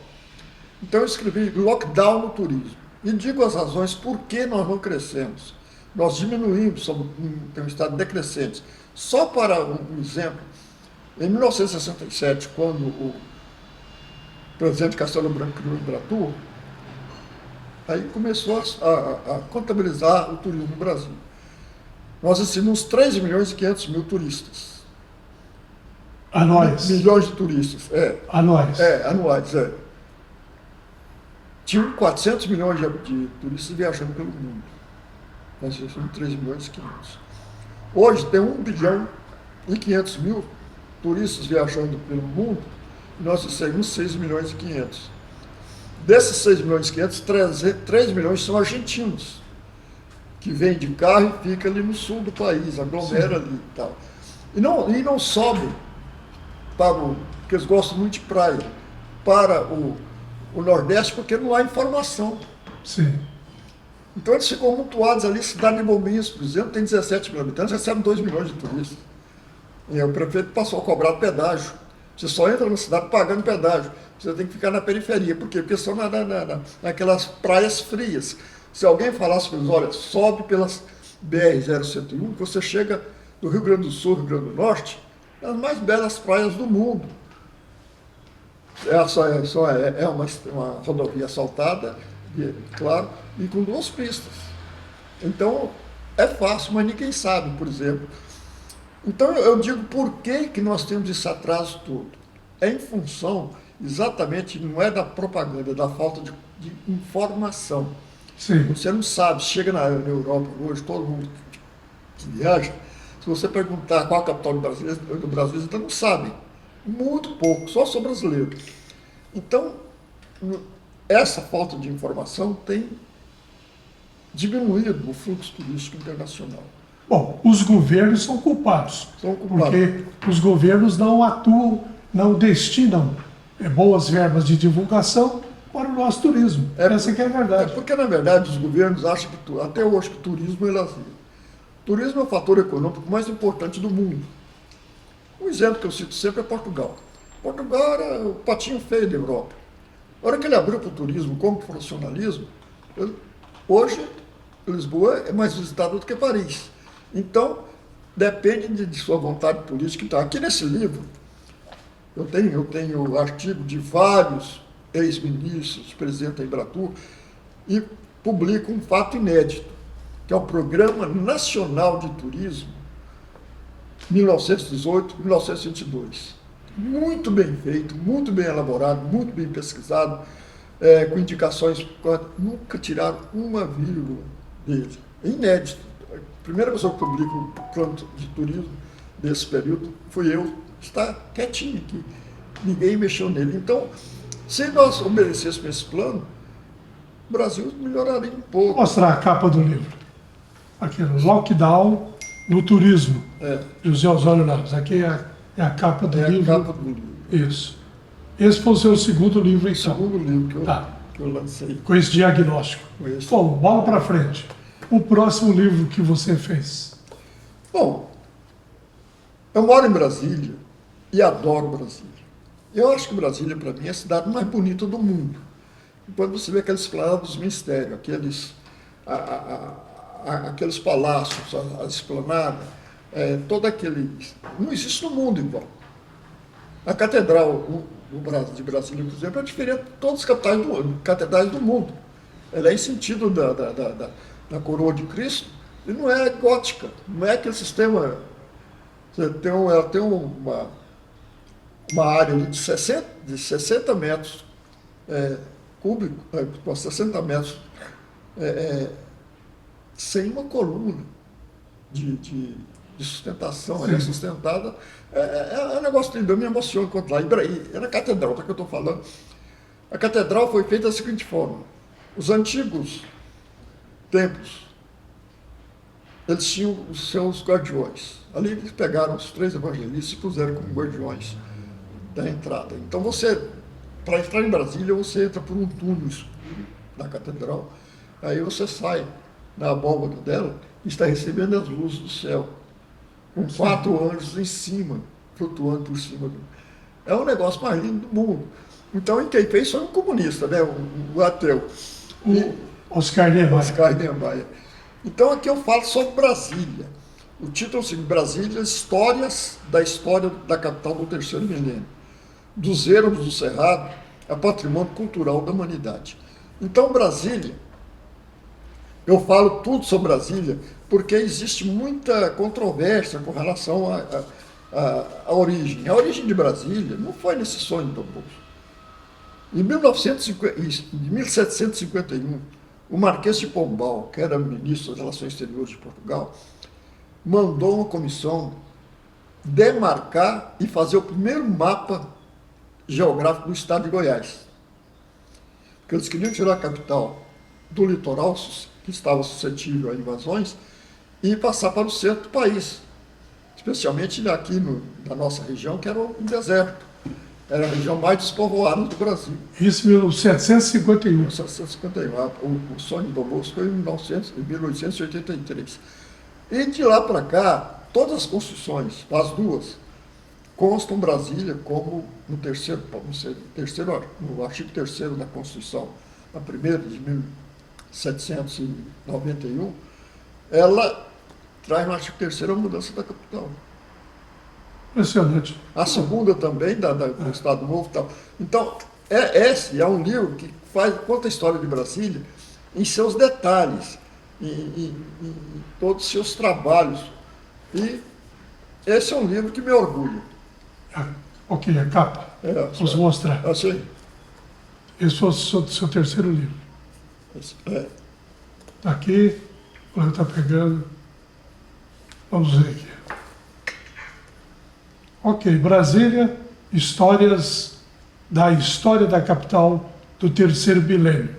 Então eu escrevi Lockdown no Turismo. E digo as razões por que nós não crescemos. Nós diminuímos, tem um estado decrescente. Só para um exemplo, em 1967, quando o presidente Castelo Branco criou o Embratur, aí começou a contabilizar o turismo no Brasil. Nós recebemos 3.500.000 turistas. Anuais. Milhões de turistas, Anuais. Anuais. Tinham 400 milhões de turistas viajando pelo mundo. Nós recebemos 3.500.000. Hoje tem 1.500.000.000 turistas viajando pelo mundo, e nós recebemos 6.500.000. Desses 6.500.000, 3 milhões são argentinos, que vêm de carro e ficam ali no sul do país, aglomera ali e tal. E não sobem porque eles gostam muito de praia, para o Nordeste, porque não há informação. Sim. Então eles ficam amontoados ali. Cidade de Bombinhas, por exemplo, tem 17 mil habitantes, recebe 2 milhões de turistas. E o prefeito passou a cobrar pedágio. Você só entra na cidade pagando pedágio. Você tem que ficar na periferia. Por quê? Porque são naquelas praias frias. Se alguém falasse para eles, olha, sobe pelas BR-001, que você chega do Rio Grande do Sul, Rio Grande do Norte, as mais belas praias do mundo. É uma rodovia asfaltada, claro, e com 2 pistas. Então, é fácil, mas ninguém sabe, por exemplo. Então, eu digo, por que nós temos esse atraso todo? É em função, exatamente, não é da propaganda, é da falta de informação. Sim. Você não sabe, chega na Europa hoje, todo mundo que viaja, se você perguntar qual a capital do Brasil, eles ainda não sabem. Muito pouco, só sou brasileiro. Então, essa falta de informação tem diminuído o fluxo turístico internacional. Bom, os governos são culpados. Porque os governos não atuam, não destinam boas verbas de divulgação para o nosso turismo. Essa que é a verdade. Porque, na verdade, os governos acham que, até hoje, que o turismo é lazer. Turismo é o fator econômico mais importante do mundo. Um exemplo que eu cito sempre é Portugal. Portugal era o patinho feio da Europa. Na hora que ele abriu para o turismo como profissionalismo, hoje Lisboa é mais visitada do que Paris. Então, depende de sua vontade política. Então, aqui nesse livro, eu tenho artigo de vários ex-ministros, presidente da Embratur, e publico um fato inédito, que é o Programa Nacional de Turismo 1918-1922. Muito bem feito, muito bem elaborado, muito bem pesquisado, com indicações, nunca tiraram uma vírgula dele. É inédito. A primeira pessoa que publica o plano de turismo desse período fui eu. Está quietinho aqui, ninguém mexeu nele. Então, se nós obedecêssemos esse plano, o Brasil melhoraria um pouco. Vou mostrar a capa do livro. Aqui, Lockdown no Turismo, José Osório Ramos. Aqui é a capa do livro. É a capa do livro. Isso. Esse foi o seu segundo livro, então. O segundo livro que eu lancei. Com esse diagnóstico. Bom, bola para frente. O próximo livro que você fez? Bom, eu moro em Brasília e adoro Brasília. Eu acho que Brasília, para mim, é a cidade mais bonita do mundo. E quando você vê aqueles planadas dos mistérios, aqueles palácios, a esplanada, todo aquele... Não existe no mundo igual. A Catedral de Brasília, por exemplo, é diferente de todas as catedrais do mundo. Ela é em sentido da coroa de Cristo e não é gótica, não é aquele sistema... Ela tem uma área de 60 metros cúbicos, 60 metros, sem uma coluna de sustentação, ela é sustentada. É um negócio lindo, eu me emociono quando lá. E é na catedral, que eu estou falando. A catedral foi feita da seguinte forma: os antigos templos, eles tinham os seus guardiões. Ali eles pegaram os 3 evangelistas e puseram como guardiões da entrada. Então para entrar em Brasília, você entra por um túnel escuro da catedral, aí você sai na abóbada dela e está recebendo as luzes do céu, com 4 anjos em cima, flutuando por cima. É o negócio mais lindo do mundo. Então, quem fez foi um comunista, né? o ateu. Oscar Niemeyer. Então, aqui eu falo sobre Brasília. O título é o seguinte: Brasília, Histórias da História da Capital do Terceiro Milênio. Dos ermos do Cerrado a patrimônio cultural da humanidade. Então, Brasília, eu falo tudo sobre Brasília porque existe muita controvérsia com relação à origem. A origem de Brasília não foi nesse sonho do povo. Em 1751, o Marquês de Pombal, que era ministro das Relações Exteriores de Portugal, mandou uma comissão demarcar e fazer o primeiro mapa geográfico do estado de Goiás. Porque eles queriam tirar a capital do litoral, que estava suscetível a invasões, e passar para o centro do país, especialmente aqui na nossa região, que era um deserto. Era a região mais despovoada do Brasil. Isso em 1751. 1751. O sonho do Bosco foi em 1883. E de lá para cá, todas as construções, as duas, constam Brasília como no artigo 3º da Constituição, a primeira de 1791, ela traz no artigo 3º a mudança da capital. Impressionante. A segunda também, do Estado Novo e tal. Então, esse é um livro que conta a história de Brasília em seus detalhes, em todos os seus trabalhos. E esse é um livro que me orgulha. Ok, a capa. Vamos mostrar. Sim. Esse foi o seu terceiro livro. Está aqui, o está pegando. Vamos ver aqui. Ok, Brasília, histórias da história da capital do terceiro milênio,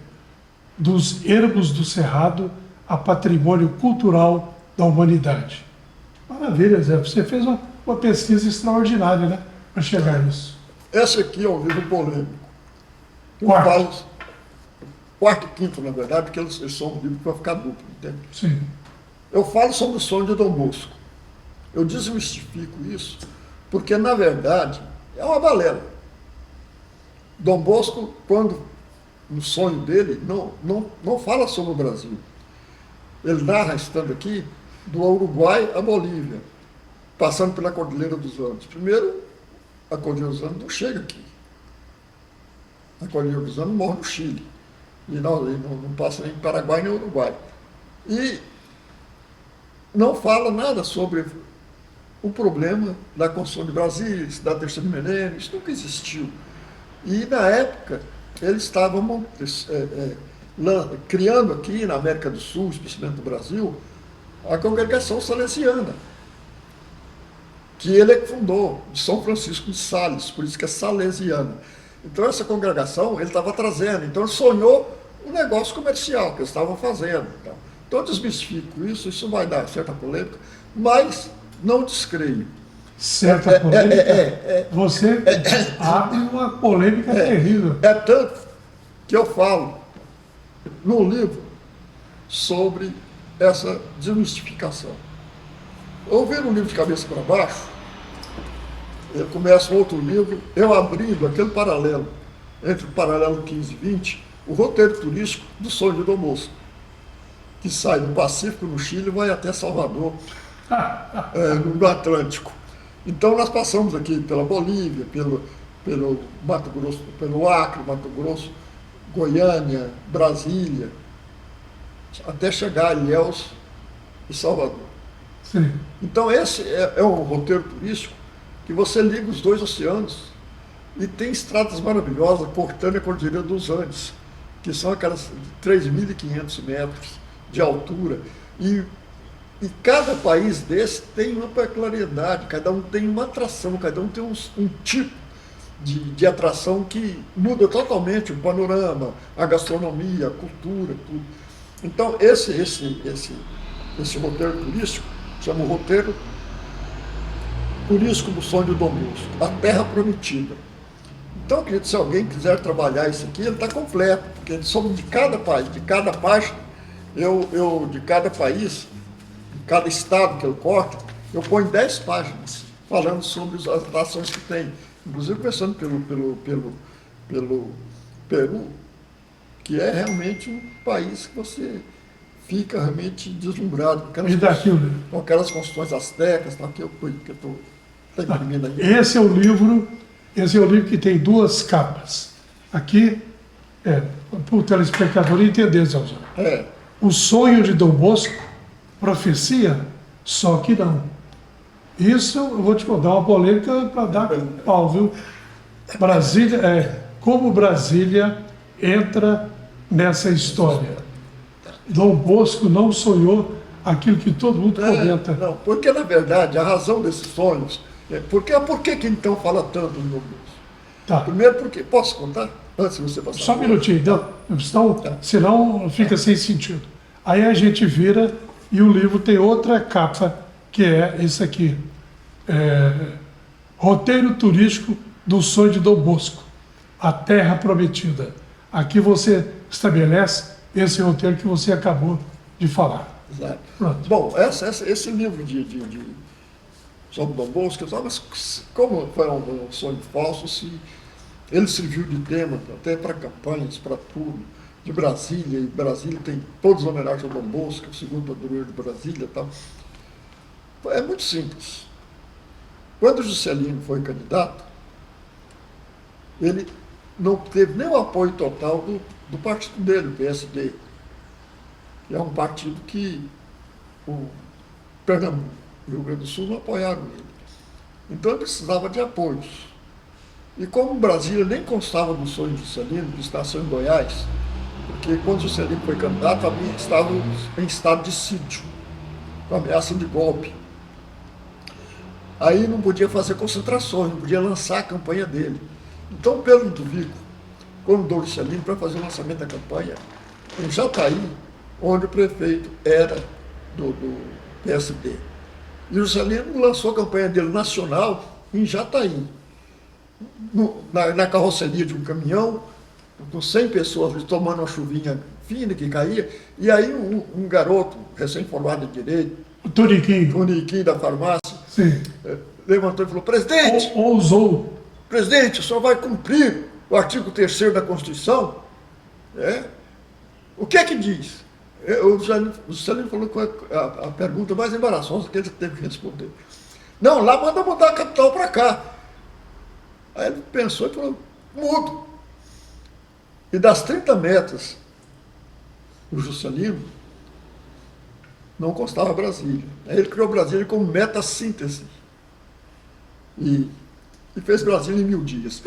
dos ermos do Cerrado a patrimônio cultural da humanidade. Maravilha, Zé, você fez uma pesquisa extraordinária, né, para chegar nisso. Esse aqui é um livro polêmico. Quarto e quinto, na verdade, porque eles são um livro que vai ficar duplo, entende? Sim. Eu falo sobre o sonho de Dom Bosco. Eu desmistifico isso porque, na verdade, é uma balela. Dom Bosco, quando no sonho dele, não fala sobre o Brasil. ele narra, estando aqui, do Uruguai à Bolívia, passando pela Cordilheira dos Andes. Primeiro, a Cordilheira dos Andes não chega aqui. A Cordilheira dos Andes morre no Chile. E não passa nem Paraguai nem Uruguai. E não fala nada sobre o problema da construção de Brasília, da terceira milênio, isso nunca existiu. E, na época, eles estavam criando aqui na América do Sul, especialmente no Brasil, a congregação salesiana, que ele fundou, de São Francisco de Sales, por isso que é salesiana. Então, essa congregação ele estava trazendo, então ele sonhou um negócio comercial que eles estavam fazendo. Então, eu desmistifico isso vai dar certa polêmica, mas não descreio. Certa polêmica? Você abre uma polêmica terrível. É tanto que eu falo no livro sobre essa desmistificação. Eu vi no livro de cabeça para baixo, eu começo outro livro, eu abrindo aquele paralelo, entre o paralelo 15 e 20, o roteiro turístico do Sonho de Dom Bosco, que sai do Pacífico, no Chile, e vai até Salvador, no Atlântico. Então nós passamos aqui pela Bolívia, pelo Mato Grosso, pelo Acre, Mato Grosso, Goiânia, Brasília, até chegar a Ilhéus e Salvador. Sim. Então esse é um roteiro turístico que você liga os dois oceanos e tem estradas maravilhosas cortando a Cordilheira dos Andes, que são aquelas 3.500 metros de altura. E cada país desse tem uma peculiaridade, cada um tem uma atração, cada um tem um tipo de atração que muda totalmente o panorama, a gastronomia, a cultura, tudo. Então, esse roteiro turístico chama o roteiro turístico do Sonho de Dom Bosco, a Terra Prometida. Então, acredito, se alguém quiser trabalhar isso aqui, ele está completo, porque somos de cada país, de cada página, de cada país, de cada estado que eu corto, eu ponho 10 páginas falando sobre as atrações que tem. Inclusive começando pelo Peru, que é realmente um país que você fica realmente deslumbrado com aquelas construções astecas, tá, que eu estou imprimindo aí. Esse é o livro que tem duas capas. Aqui, para o telespectador entender, Zé. O Sonho de Dom Bosco, profecia, só que não. Isso eu vou te dar uma polêmica para dar pau, viu? Brasília, como Brasília entra nessa história. Dom Bosco não sonhou aquilo que todo mundo comenta. Não, porque na verdade a razão desses sonhos por que então fala tanto no Dom Bosco? Tá. Primeiro porque, posso contar? Antes de você passar. Só um minutinho, senão fica sem sentido. Aí a gente vira e o livro tem outra capa, que é esse aqui. Roteiro turístico do Sonho de Dom Bosco, a Terra Prometida. Aqui você estabelece esse roteiro que você acabou de falar. Exato. Pronto. Bom, esse livro sobre Dom Bosco, mas como foi um sonho falso, ele serviu de tema até para campanhas, para tudo, de Brasília, e Brasília tem todos os homenagens ao Dom Bosco, o segundo padroeiro de Brasília e tal. É muito simples. Quando o Juscelino foi candidato, ele não teve nem o apoio total do partido dele, o PSD, que é um partido que o Pernambuco e o Rio Grande do Sul não apoiaram ele. Então ele precisava de apoios. E como Brasília nem constava do sonho de Juscelino, que estava em Goiás, porque quando Juscelino foi candidato, estava em estado de sítio, com ameaça de golpe. Aí não podia fazer concentrações, não podia lançar a campanha dele. Então Pedro Ludovico convidou o Juscelino para fazer o lançamento da campanha em Jataí, onde o prefeito era do PSD. E o Juscelino lançou a campanha dele nacional em Jataí, na carroceria de um caminhão, com 100 pessoas tomando uma chuvinha fina que caía, e aí um garoto recém-formado de direito, o Toniquinho da farmácia, sim, levantou e falou: presidente, ousou. Presidente, o senhor vai cumprir o artigo 3º da Constituição? O que é que diz? O Juscelino falou que foi a pergunta mais embaraçosa que ele teve que responder. Não, lá manda mudar a capital para cá. Aí ele pensou e falou, mudo. E das 30 metas, o Juscelino não constava Brasília. Aí ele criou Brasília como meta-síntese. E fez Brasília em 1000 dias.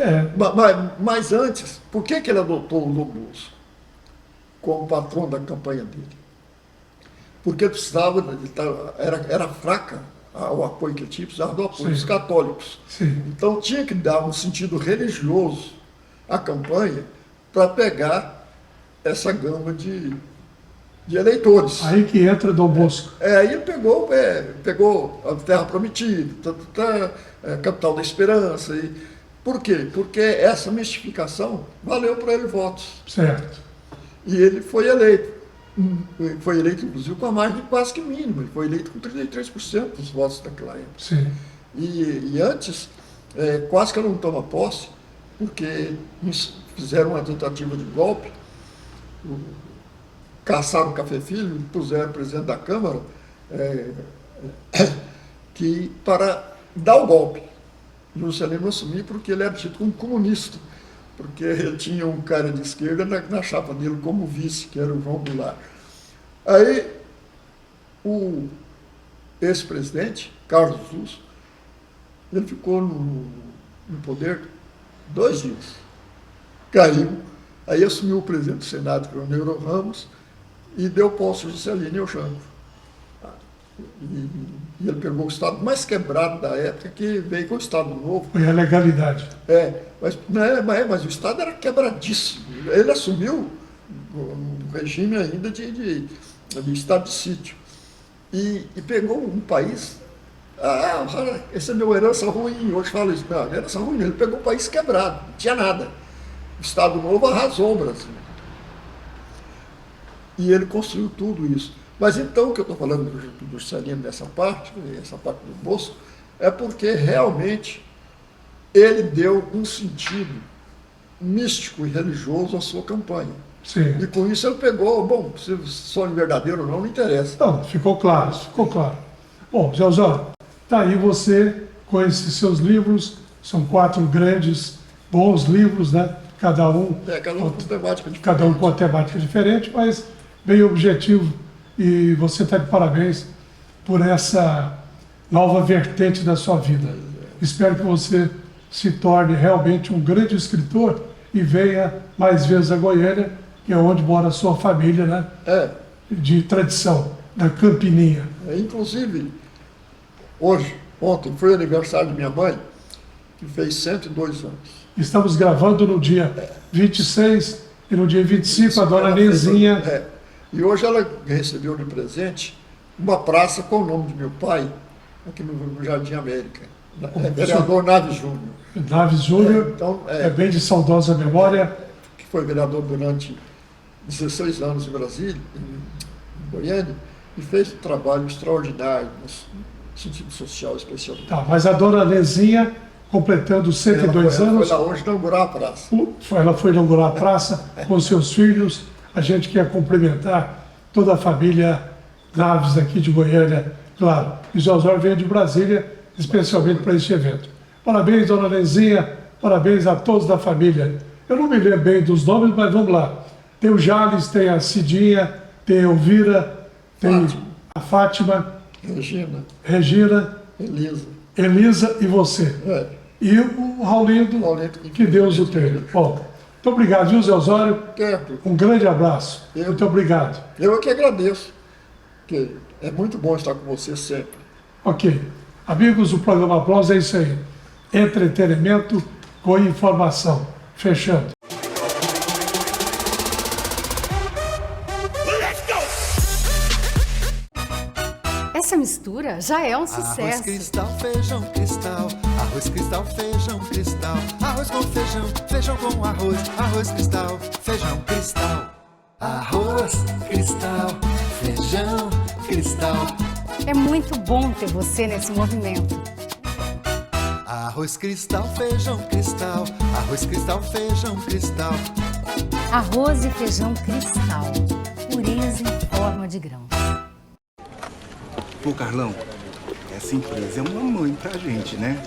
Mas antes, por que ele adotou o Loboso como patrão da campanha dele? Porque ele precisava, era fraca o apoio que ele tinha, precisava do apoio dos católicos. Então tinha que dar um sentido religioso à campanha para pegar essa gama de eleitores. Aí que entra Dom Bosco. Aí ele pegou a Terra Prometida, Capital da Esperança. Por quê? Porque essa mistificação valeu para ele votos. Certo. E ele foi eleito. Foi eleito, inclusive, com a margem quase que mínima. Ele foi eleito com 33% dos votos daquela época. Sim. E antes, quase que ela não toma posse, porque fizeram uma tentativa de golpe, caçaram o Café Filho, puseram o presidente da Câmara para dar o golpe. E o Juscelino assumiu porque ele era tido como comunista, porque ele tinha um cara de esquerda na chapa dele como vice, que era o João Goulart. Aí, o ex-presidente, Carlos Luz, ele ficou no poder 2 dias. Caiu. Aí assumiu o presidente do Senado, que era o Neuro Ramos, e deu posse ao Juscelino Euchanco. E ele pegou o Estado mais quebrado da época, que veio com o Estado Novo. Foi a legalidade. Mas o Estado era quebradíssimo. Ele assumiu um regime ainda de Estado de sítio. E pegou um país... essa é minha herança ruim. Hoje fala isso. Não, herança ruim. Ele pegou um país quebrado, não tinha nada. O Estado Novo arrasou o Brasil. E ele construiu tudo isso. Mas então, o que eu estou falando do Juscelino nessa parte, essa parte do Bosco, é porque realmente ele deu um sentido místico e religioso à sua campanha. Sim. E com isso ele pegou, se sonho verdadeiro ou não interessa. Não, ficou claro. Bom, Zé Osório, tá aí você com esses seus livros, são 4 grandes, bons livros, né? Cada um com uma temática diferente, mas bem objetivo. E você está de parabéns por essa nova vertente da sua vida. Espero que você se torne realmente um grande escritor e venha mais vezes a Goiânia, que é onde mora a sua família, né? De tradição, da Campininha. Inclusive, ontem foi o aniversário de minha mãe, que fez 102 anos. Estamos gravando no dia 26 e no dia 25 a dona Nezinha... E hoje ela recebeu de presente uma praça com o nome de meu pai, aqui no Jardim América. Vereador Naves Júnior. Naves Júnior, é bem de saudosa memória. Que foi vereador durante 16 anos em Brasília, em Goiânia, e fez um trabalho extraordinário, no sentido social especial. Tá, mas a dona Nezinha, completando 102 anos... Ela foi lá hoje inaugurar a praça. Ela foi inaugurar a praça com seus filhos. A gente quer cumprimentar toda a família Naves aqui de Goiânia, claro. E Zé Osório veio de Brasília, especialmente para este evento. Parabéns, dona Nezinha, parabéns a todos da família. Eu não me lembro bem dos nomes, mas vamos lá. Tem o Jales, tem a Cidinha, tem a Elvira, tem a Fátima, Regina, Elisa e você. E o Raulindo, que Deus o tenha. Bom, muito obrigado, viu, Zé Osório? Um grande abraço. Muito obrigado. Eu que agradeço, porque é muito bom estar com você sempre. Ok. Amigos, o programa Aplausos é isso aí. Entretenimento com informação. Fechando. Essa mistura já é um sucesso. Arroz cristal, feijão cristal. Arroz cristal, feijão cristal. Arroz com feijão, feijão com arroz. Arroz cristal, feijão cristal. Arroz cristal, feijão cristal. É muito bom ter você nesse movimento. Arroz cristal, feijão cristal. Arroz cristal, feijão cristal. Arroz e feijão cristal. Pureza em forma forma de grão. Pô, Carlão, essa empresa é uma mãe pra gente, né?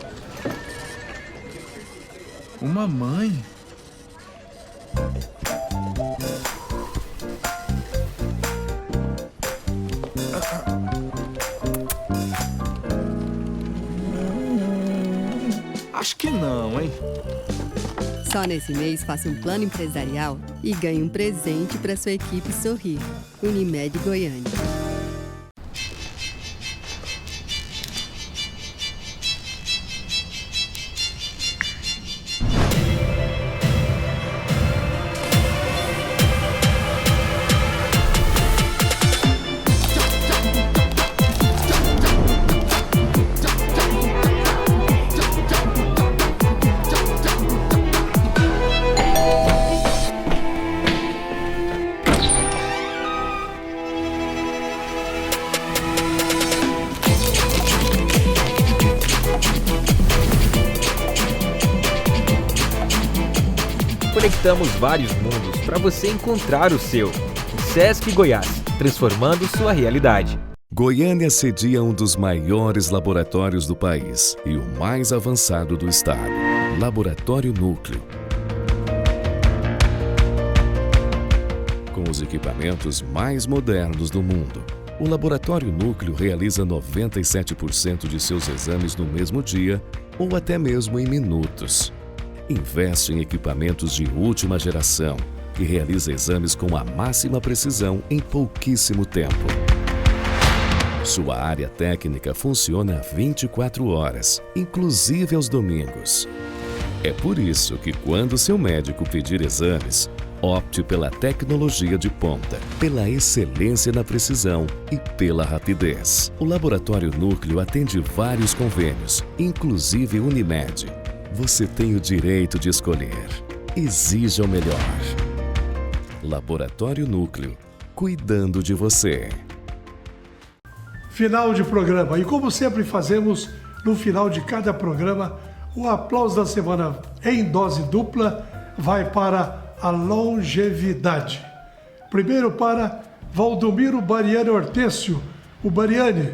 Uma mãe? Acho que não, hein? Só nesse mês faça um plano empresarial e ganhe um presente para sua equipe sorrir. Unimed Goiânia. Conectamos vários mundos para você encontrar o seu. Sesc Goiás, transformando sua realidade. Goiânia cedia um dos maiores laboratórios do país e o mais avançado do estado, Laboratório Núcleo. Com os equipamentos mais modernos do mundo, o Laboratório Núcleo realiza 97% de seus exames no mesmo dia ou até mesmo em minutos. Investe em equipamentos de última geração e realiza exames com a máxima precisão em pouquíssimo tempo. Sua área técnica funciona 24 horas, inclusive aos domingos. É por isso que, quando seu médico pedir exames, opte pela tecnologia de ponta, pela excelência na precisão e pela rapidez. O Laboratório Núcleo atende vários convênios, inclusive Unimed. Você tem o direito de escolher. Exija o melhor. Laboratório Núcleo, cuidando de você. Final de programa. E como sempre fazemos no final de cada programa, o aplauso da semana em dose dupla vai para a longevidade. Primeiro para Valdomiro Bariani Hortêncio. O Bariani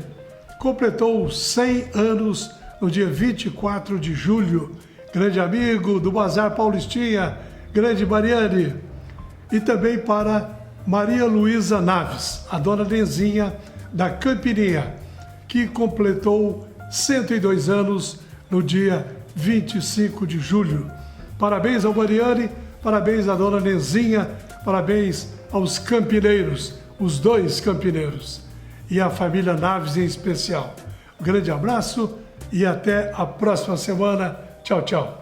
completou 100 anos no dia 24 de julho. Grande amigo do Bazar Paulistinha, grande Bariani. E também para Maria Luísa Naves, a dona Nenzinha da Campininha, que completou 102 anos no dia 25 de julho. Parabéns ao Bariani, parabéns à dona Nenzinha, parabéns aos campineiros, os dois campineiros, e à família Naves em especial. Um grande abraço e até a próxima semana. Tchau, tchau.